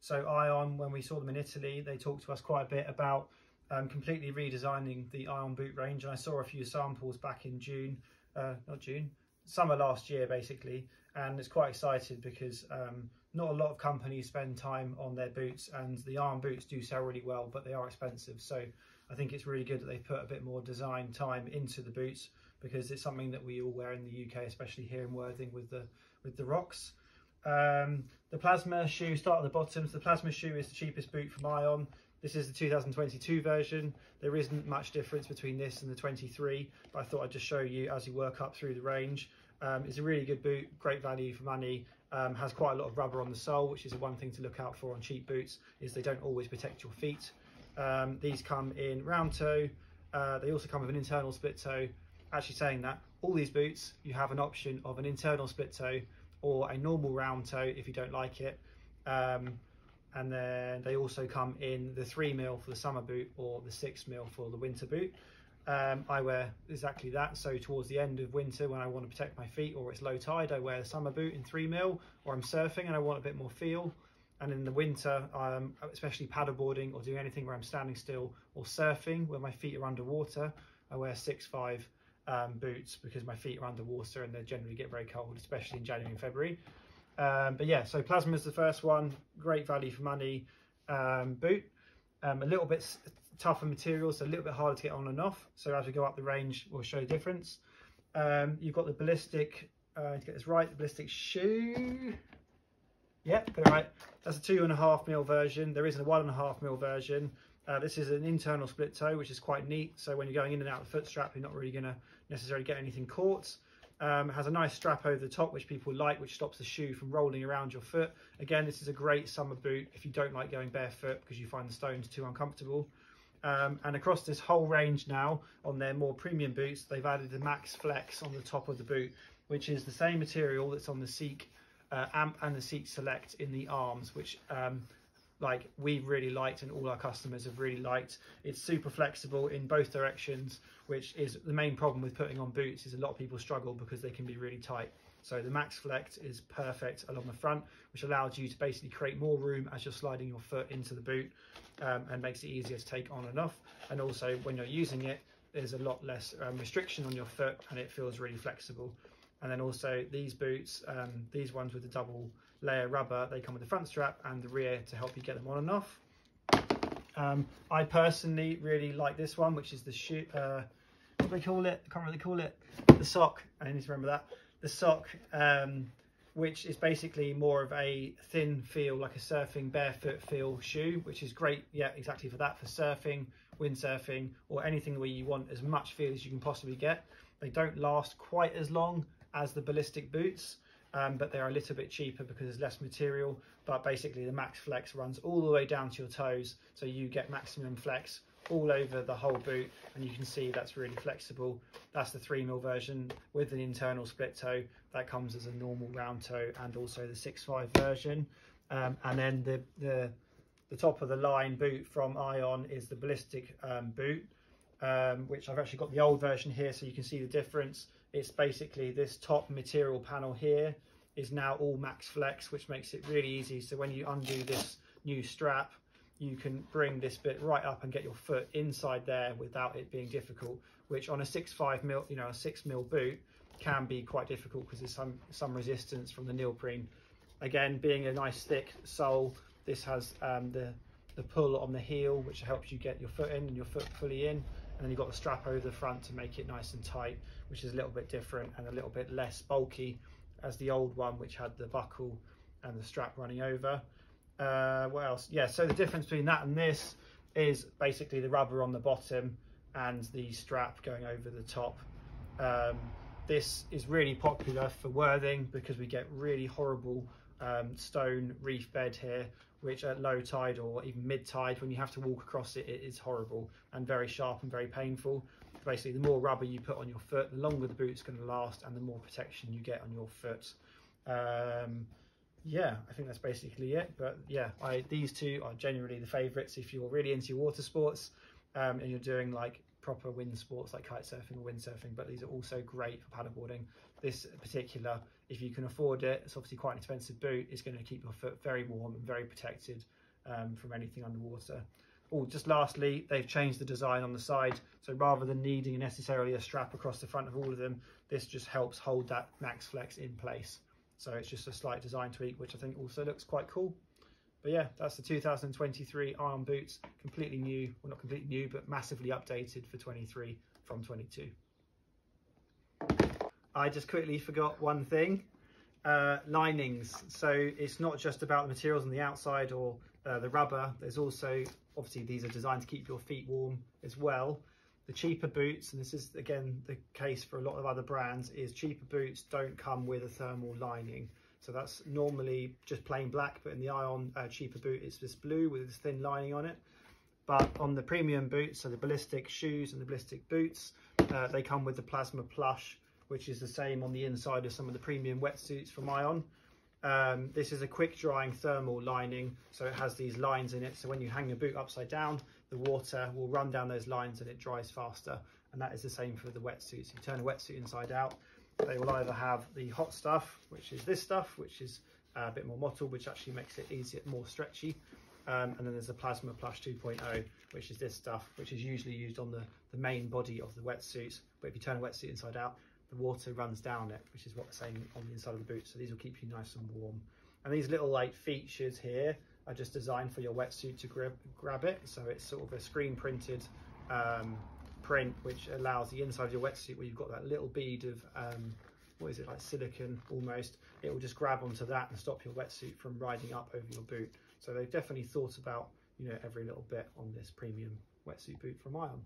So Ion, when we saw them in Italy, they talked to us quite a bit about completely redesigning the Ion boot range, and I saw a few samples back in summer last year basically, and it's quite excited because not a lot of companies spend time on their boots, and the Ion boots do sell really well, but they are expensive. So I think it's really good that they've put a bit more design time into the boots, because it's something that we all wear in the UK, especially here in Worthing with the rocks. The Plasma shoe, start at the bottom. So the Plasma shoe is the cheapest boot from Ion. This is the 2022 version. There isn't much difference between this and the 23, but I thought I'd just show you as you work up through the range. It's a really good boot, great value for money. Has quite a lot of rubber on the sole, which is one thing to look out for on cheap boots, is they don't always protect your feet. These come in round toe. They also come with an internal split toe. Actually saying that, all these boots, you have an option of an internal split toe or a normal round toe if you don't like it. And then they also come in the 3mm for the summer boot or the 6mm for the winter boot. I wear exactly that. So towards the end of winter, when I want to protect my feet or it's low tide, I wear the summer boot in 3mm, or I'm surfing and I want a bit more feel. And in the winter, especially paddleboarding or doing anything where I'm standing still, or surfing where my feet are underwater, I wear 6.5 boots, because my feet are underwater and they generally get very cold, especially in January and February. But yeah, so Plasma is the first one, great value for money boot. A little bit tougher material, so a little bit harder to get on and off. So as we go up the range, we'll show the difference. You've got the ballistic, to get this right, the ballistic shoe. Yep, got it right. That's a 2.5mm version. There is a 1.5mm version. This is an internal split toe, which is quite neat. So when you're going in and out of the foot strap, you're not really going to necessarily get anything caught. It has a nice strap over the top, which people like, which stops the shoe from rolling around your foot. Again, this is a great summer boot if you don't like going barefoot because you find the stones too uncomfortable. And across this whole range now, on their more premium boots, they've added the Max Flex on the top of the boot, which is the same material that's on the Seek Amp and the Seek Select in the arms, which like we've really liked and all our customers have really liked. It's super flexible in both directions, which is the main problem with putting on boots, is a lot of people struggle because they can be really tight. So the Max Flex is perfect along the front, which allows you to basically create more room as you're sliding your foot into the boot, and makes it easier to take on and off. And also when you're using it, there's a lot less restriction on your foot and it feels really flexible. And then also these boots, these ones with the double layer rubber, they come with the front strap and the rear to help you get them on and off. I personally really like this one, which is the shoe, what do they call it? I can't really call it. The sock, I need to remember that. The sock, which is basically more of a thin feel, like a surfing barefoot feel shoe, which is great, yeah, exactly for that, for surfing, windsurfing, or anything where you want as much feel as you can possibly get. They don't last quite as long as the ballistic boots, but they are a little bit cheaper because there's less material. But basically the Max Flex runs all the way down to your toes, so you get maximum flex all over the whole boot, and you can see that's really flexible. That's the 3mm version with an internal split toe. That comes as a normal round toe, and also the 6.5 version. And then the top of the line boot from Ion is the ballistic boot, which I've actually got the old version here, so you can see the difference. It's basically this top material panel here is now all Max Flex, which makes it really easy. So when you undo this new strap, you can bring this bit right up and get your foot inside there without it being difficult, which on a 6.5mm, a 6mm boot can be quite difficult because there's some resistance from the neoprene. Again, being a nice thick sole, this has the pull on the heel, which helps you get your foot in and your foot fully in. And then you've got the strap over the front to make it nice and tight, which is a little bit different and a little bit less bulky as the old one, which had the buckle and the strap running over. What else? Yeah, so the difference between that and this is basically the rubber on the bottom and the strap going over the top. This is really popular for Worthing because we get really horrible stone reef bed here, which at low tide or even mid tide, when you have to walk across it, it is horrible and very sharp and very painful. Basically, the more rubber you put on your foot, the longer the boot's going to last and the more protection you get on your foot. Yeah, I think that's basically it. But yeah, these two are genuinely the favourites if you're really into your water sports and you're doing like proper wind sports like kite surfing or windsurfing, but these are also great for paddleboarding. This particular, if you can afford it, it's obviously quite an expensive boot, it's going to keep your foot very warm and very protected from anything underwater. Oh, just lastly, they've changed the design on the side, so rather than needing necessarily a strap across the front of all of them, this just helps hold that Max Flex in place. So it's just a slight design tweak, which I think also looks quite cool. But yeah, that's the 2023 Ion boots, completely new, well not completely new, but massively updated for 23 from 22. I just quickly forgot one thing, linings. So it's not just about the materials on the outside or the rubber, there's also, obviously these are designed to keep your feet warm as well. The cheaper boots, and this is again the case for a lot of other brands, is cheaper boots don't come with a thermal lining. So that's normally just plain black, but in the Ion cheaper boot it's this blue with this thin lining on it. But on the premium boots, so the ballistic shoes and the ballistic boots, they come with the Plasma Plush, which is the same on the inside as some of the premium wetsuits from Ion. This is a quick drying thermal lining, so it has these lines in it, so when you hang your boot upside down, the water will run down those lines and it dries faster. And that is the same for the wetsuits. You turn a wetsuit inside out, they will either have the hot stuff, which is this stuff, which is a bit more mottled, which actually makes it easier, more stretchy. And then there's the Plasma Plush 2.0, which is this stuff, which is usually used on the main body of the wetsuits. But if you turn a wetsuit inside out, the water runs down it, which is what they're saying on the inside of the boot. So these will keep you nice and warm. And these little like features here are just designed for your wetsuit to grab it. So it's sort of a screen printed print, which allows the inside of your wetsuit, where you've got that little bead of what is it, like silicone almost, it will just grab onto that and stop your wetsuit from riding up over your boot. So they've definitely thought about, you know, every little bit on this premium wetsuit boot from Ion.